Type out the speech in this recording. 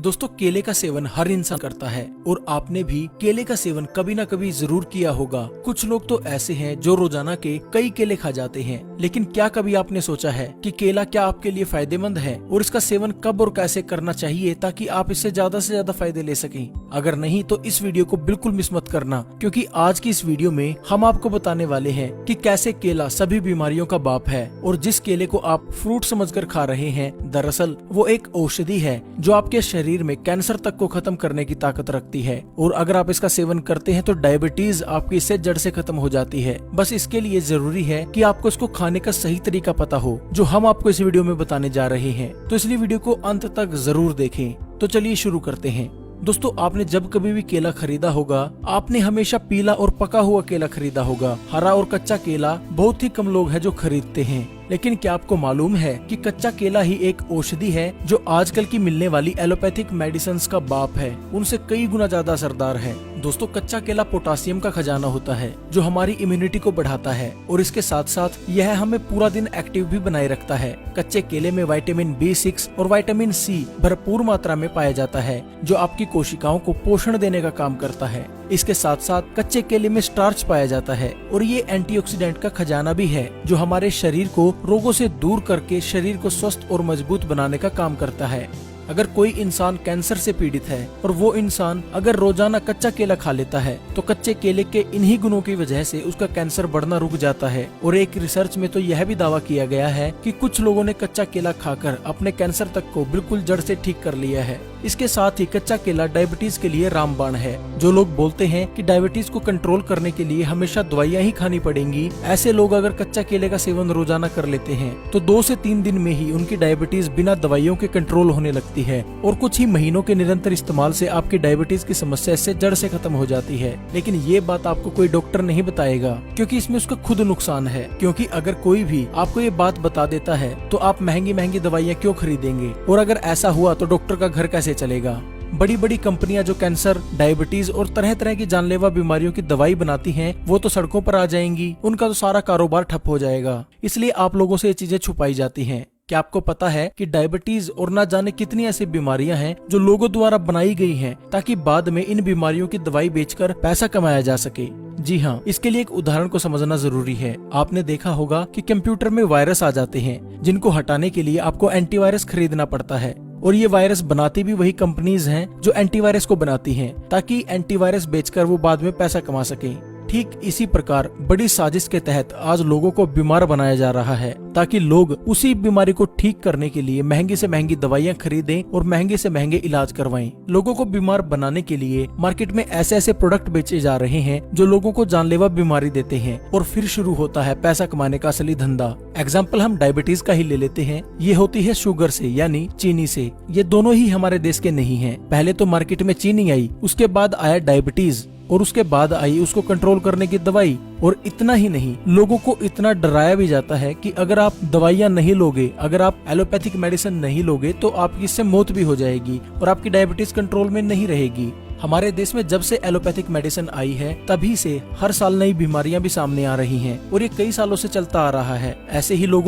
दोस्तों केले का सेवन हर इंसान करता है और आपने भी केले का सेवन कभी ना कभी जरूर किया होगा। कुछ लोग तो ऐसे हैं जो रोजाना के कई केले खा जाते हैं, लेकिन क्या कभी आपने सोचा है कि केला क्या आपके लिए फायदेमंद है और इसका सेवन कब और कैसे करना चाहिए ताकि आप इससे ज्यादा से ज्यादा फायदे ले सकें। अगर नहीं तो इस वीडियो को बिल्कुल मिस मत करना, क्योंकि आज की इस वीडियो में हम आपको बताने वाले हैं कि कैसे केला सभी बीमारियों का बाप है और जिस केले को आप फ्रूट समझकर खा रहे हैं दरअसल वो एक औषधि है जो आपके शरीर में कैंसर तक को खत्म करने की ताकत रखती है। और अगर आप इसका सेवन करते हैं तो डायबिटीज आपकी इससे जड़ से खत्म हो जाती है। बस इसके लिए जरूरी है कि आपको इसको खाने का सही तरीका पता हो, जो हम आपको इस वीडियो में बताने जा रहे हैं। तो इसलिए वीडियो को अंत तक जरूर देखें। तो चलिए शुरू करते हैं। दोस्तों आपने जब कभी भी केला खरीदा होगा, आपने हमेशा पीला और पका हुआ केला खरीदा होगा। हरा और कच्चा केला बहुत ही कम लोग हैं जो खरीदते हैं। लेकिन क्या आपको मालूम है कि कच्चा केला ही एक औषधि है जो आजकल की मिलने वाली एलोपैथिक मेडिसिन का बाप है, उनसे कई गुना ज्यादा असरदार है। दोस्तों कच्चा केला पोटासियम का खजाना होता है जो हमारी इम्यूनिटी को बढ़ाता है और इसके साथ साथ यह हमें पूरा दिन एक्टिव भी बनाए रखता है। कच्चे केले में विटामिन B6 और विटामिन C भरपूर मात्रा में पाया जाता है जो आपकी कोशिकाओं को पोषण देने का काम करता है। इसके साथ साथ कच्चे केले में स्टार्च पाया जाता है और ये एंटीऑक्सीडेंट का खजाना भी है जो हमारे शरीर को रोगों से दूर करके शरीर को स्वस्थ और मजबूत बनाने का काम करता है। अगर कोई इंसान कैंसर से पीड़ित है और वो इंसान अगर रोजाना कच्चा केला खा लेता है तो कच्चे केले के इन्हीं गुणों की वजह से उसका कैंसर बढ़ना रुक जाता है। और एक रिसर्च में तो यह भी दावा किया गया है कि कुछ लोगों ने कच्चा केला खाकर अपने कैंसर तक को बिल्कुल जड़ से ठीक कर लिया है। इसके साथ ही कच्चा केला डायबिटीज के लिए रामबाण है। जो लोग बोलते हैं कि डायबिटीज को कंट्रोल करने के लिए हमेशा दवाइयां ही खानी पड़ेंगी, ऐसे लोग अगर कच्चा केले का सेवन रोजाना कर लेते हैं तो 2 से 3 दिन में ही उनकी डायबिटीज बिना दवाइयों के कंट्रोल होने लगती है और कुछ ही महीनों के निरंतर इस्तेमाल से आपकी डायबिटीज की समस्या इससे जड़ से खत्म हो जाती है। लेकिन ये बात आपको कोई डॉक्टर नहीं बताएगा, क्योंकि इसमें उसका खुद नुकसान है। क्योंकि अगर कोई भी आपको ये बात बता देता है तो आप महंगी महंगी दवाइयाँ क्यों खरीदेंगे, और अगर ऐसा हुआ तो डॉक्टर का घर कैसे चलेगा। बड़ी बड़ी कंपनियां जो कैंसर, डायबिटीज और तरह तरह की जानलेवा बीमारियों की दवाई बनाती हैं, वो तो सड़कों पर आ जाएंगी, उनका तो सारा कारोबार ठप हो जाएगा। इसलिए आप लोगों से ये चीजें छुपाई जाती हैं। क्या आपको पता है कि डायबिटीज और ना जाने कितनी ऐसी बीमारियां हैं जो लोगों द्वारा बनाई गई हैं ताकि बाद में इन बीमारियों की दवाई बेचकर पैसा कमाया जा सके। जी हाँ, इसके लिए एक उदाहरण को समझना जरूरी है। आपने देखा होगा कि कंप्यूटर में वायरस आ जाते हैं जिनको हटाने के लिए आपको एंटीवायरस खरीदना पड़ता है, और ये वायरस बनाती भी वही कंपनीज हैं जो एंटीवायरस को बनाती हैं ताकि एंटीवायरस बेचकर वो बाद में पैसा कमा सकें। ठीक इसी प्रकार बड़ी साजिश के तहत आज लोगों को बीमार बनाया जा रहा है ताकि लोग उसी बीमारी को ठीक करने के लिए महंगी से महंगी दवाइयां खरीदें और महंगे से महंगे इलाज करवाएं। लोगों को बीमार बनाने के लिए मार्केट में ऐसे ऐसे प्रोडक्ट बेचे जा रहे हैं जो लोगों को जानलेवा बीमारी देते हैं, और फिर शुरू होता है पैसा कमाने का असली धंधा। एग्जाम्पल हम डायबिटीज का ही ले लेते हैं। ये होती है शुगर से यानी चीनी से। ये दोनों ही हमारे देश के नहीं है। पहले तो मार्केट में चीनी आई, उसके बाद आया डायबिटीज और उसके बाद आई उसको कंट्रोल करने की दवाई। और इतना ही नहीं, लोगों को इतना डराया भी जाता है कि अगर आप दवाइयां नहीं लोगे, अगर आप एलोपैथिक मेडिसिन नहीं लोगे तो आपकी इससे मौत भी हो जाएगी और आपकी डायबिटीज कंट्रोल में नहीं रहेगी। हमारे देश में जब से एलोपैथिक मेडिसिन आई है तभी से हर साल नई बीमारियां भी सामने आ रही हैं और ये कई सालों से चलता आ रहा है। ऐसे ही लोगों